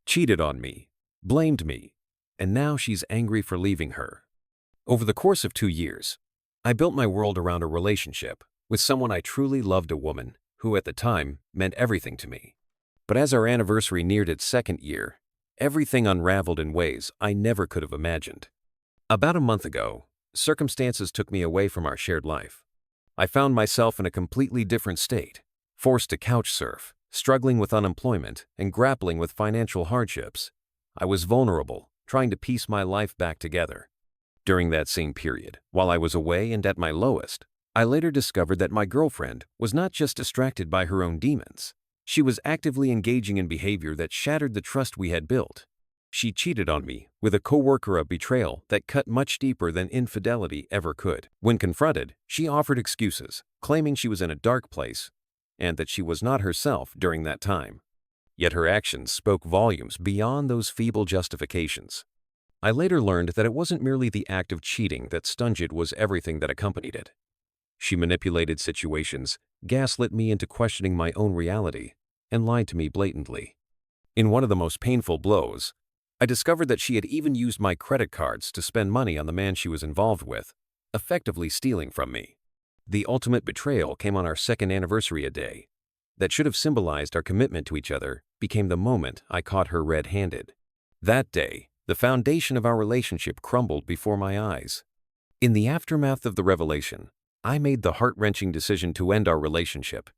cheated on me, blamed me, and now she's angry for leaving her. Over the course of 2 years, I built my world around a relationship with someone I truly loved, a woman who at the time meant everything to me. But as our anniversary neared its second year, everything unraveled in ways I never could have imagined. About a month ago, circumstances took me away from our shared life. I found myself in a completely different state, forced to couch surf, struggling with unemployment, and grappling with financial hardships. I was vulnerable, trying to piece my life back together. During that same period, while I was away and at my lowest, I later discovered that my girlfriend was not just distracted by her own demons. She was actively engaging in behavior that shattered the trust we had built. She cheated on me with a coworker, a betrayal that cut much deeper than infidelity ever could. When confronted, she offered excuses, claiming she was in a dark place and that she was not herself during that time. Yet her actions spoke volumes beyond those feeble justifications. I later learned that it wasn't merely the act of cheating that stung, it was everything that accompanied it. She manipulated situations, gaslit me into questioning my own reality, and lied to me blatantly. In one of the most painful blows, I discovered that she had even used my credit cards to spend money on the man she was involved with, effectively stealing from me. The ultimate betrayal came on our second anniversary. A day that should have symbolized our commitment to each other became the moment I caught her red-handed. That day, the foundation of our relationship crumbled before my eyes. In the aftermath of the revelation, I made the heart-wrenching decision to end our relationship.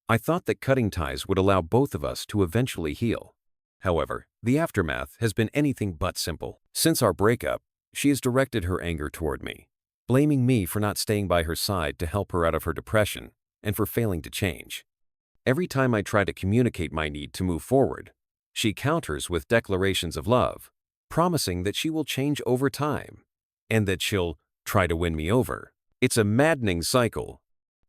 I thought that cutting ties would allow both of us to eventually heal. However, the aftermath has been anything but simple. Since our breakup, she has directed her anger toward me, blaming me for not staying by her side to help her out of her depression and for failing to change. Every time I try to communicate my need to move forward, she counters with declarations of love, promising that she will change over time and that she'll try to win me over. It's a maddening cycle.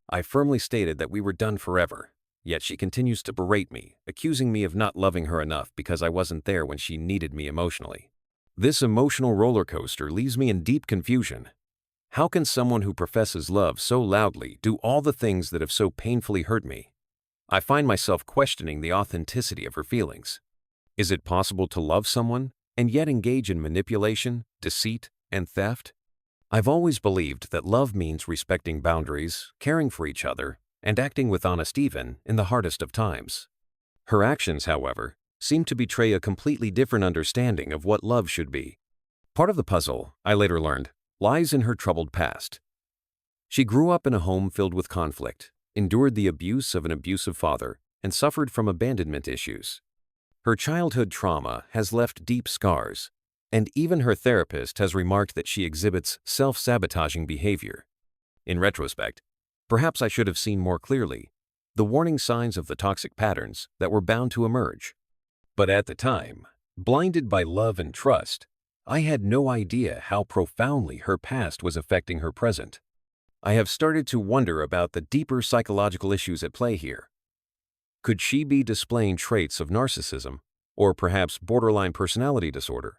I firmly stated that we were done forever, yet she continues to berate me, accusing me of not loving her enough because I wasn't there when she needed me emotionally. This emotional roller coaster leaves me in deep confusion. How can someone who professes love so loudly do all the things that have so painfully hurt me? I find myself questioning the authenticity of her feelings. Is it possible to love someone and yet engage in manipulation, deceit, and theft? I've always believed that love means respecting boundaries, caring for each other, and acting with honesty even in the hardest of times. Her actions, however, seem to betray a completely different understanding of what love should be. Part of the puzzle, I later learned, lies in her troubled past. She grew up in a home filled with conflict, endured the abuse of an abusive father, and suffered from abandonment issues. Her childhood trauma has left deep scars, and even her therapist has remarked that she exhibits self-sabotaging behavior. In retrospect, perhaps I should have seen more clearly the warning signs of the toxic patterns that were bound to emerge. But at the time, blinded by love and trust, I had no idea how profoundly her past was affecting her present. I have started to wonder about the deeper psychological issues at play here. Could she be displaying traits of narcissism, or perhaps borderline personality disorder?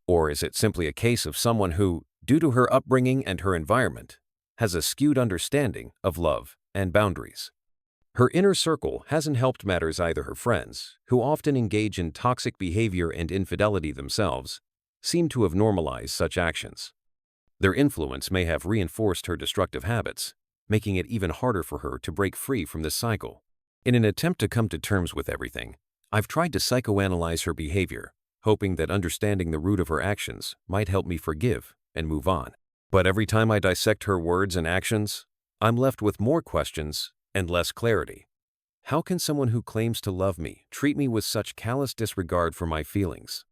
Or is it simply a case of someone who, due to her upbringing and her environment, has a skewed understanding of love and boundaries? Her inner circle hasn't helped matters either. Her friends, who often engage in toxic behavior and infidelity themselves, seem to have normalized such actions. Their influence may have reinforced her destructive habits, making it even harder for her to break free from this cycle. In an attempt to come to terms with everything, I've tried to psychoanalyze her behavior, hoping that understanding the root of her actions might help me forgive and move on. But every time I dissect her words and actions, I'm left with more questions and less clarity. How can someone who claims to love me treat me with such callous disregard for my feelings?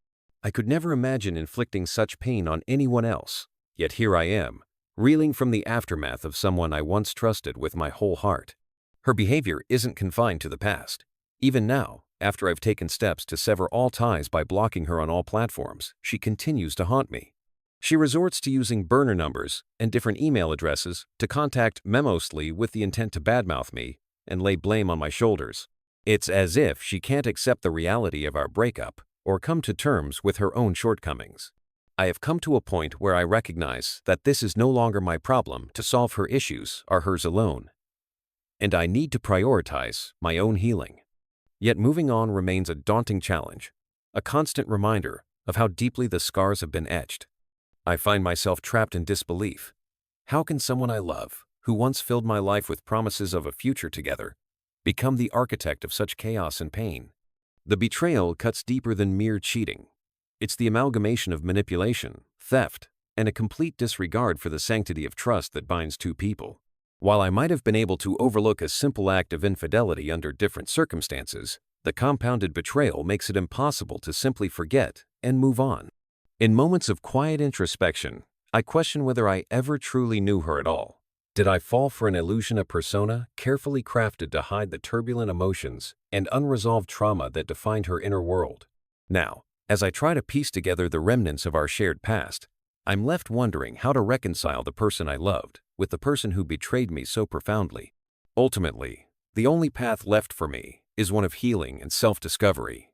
I could never imagine inflicting such pain on anyone else, yet here I am, reeling from the aftermath of someone I once trusted with my whole heart. Her behavior isn't confined to the past. Even now, after I've taken steps to sever all ties by blocking her on all platforms, she continues to haunt me. She resorts to using burner numbers and different email addresses to contact me mostly with the intent to badmouth me and lay blame on my shoulders. It's as if she can't accept the reality of our breakup or come to terms with her own shortcomings. I have come to a point where I recognize that this is no longer my problem to solve. Her issues are hers alone, and I need to prioritize my own healing. Yet moving on remains a daunting challenge. a constant reminder of how deeply the scars have been etched. I find myself trapped in disbelief. How can someone I love, who once filled my life with promises of a future together, become the architect of such chaos and pain? The betrayal cuts deeper than mere cheating. It's the amalgamation of manipulation, theft, and a complete disregard for the sanctity of trust that binds two people. While I might have been able to overlook a simple act of infidelity under different circumstances, the compounded betrayal makes it impossible to simply forget and move on. In moments of quiet introspection, I question whether I ever truly knew her at all. Did I fall for an illusion, a persona carefully crafted to hide the turbulent emotions and unresolved trauma that defined her inner world? Now, as I try to piece together the remnants of our shared past, I'm left wondering how to reconcile the person I loved with the person who betrayed me so profoundly. Ultimately, the only path left for me is one of healing and self-discovery.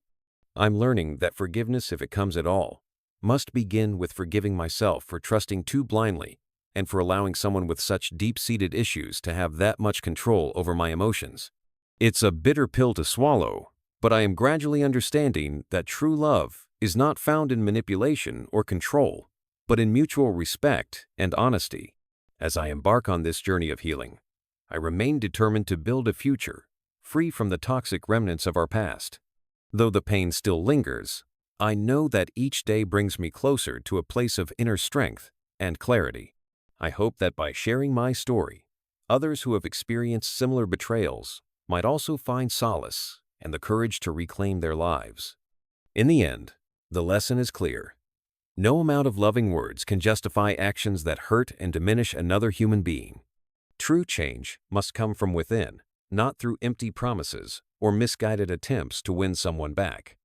I'm learning that forgiveness, if it comes at all, must begin with forgiving myself for trusting too blindly and for allowing someone with such deep-seated issues to have that much control over my emotions. It's a bitter pill to swallow, but I am gradually understanding that true love is not found in manipulation or control, but in mutual respect and honesty. As I embark on this journey of healing, I remain determined to build a future free from the toxic remnants of our past. Though the pain still lingers, I know that each day brings me closer to a place of inner strength and clarity. I hope that by sharing my story, others who have experienced similar betrayals might also find solace and the courage to reclaim their lives. In the end, the lesson is clear. No amount of loving words can justify actions that hurt and diminish another human being. True change must come from within, not through empty promises or misguided attempts to win someone back.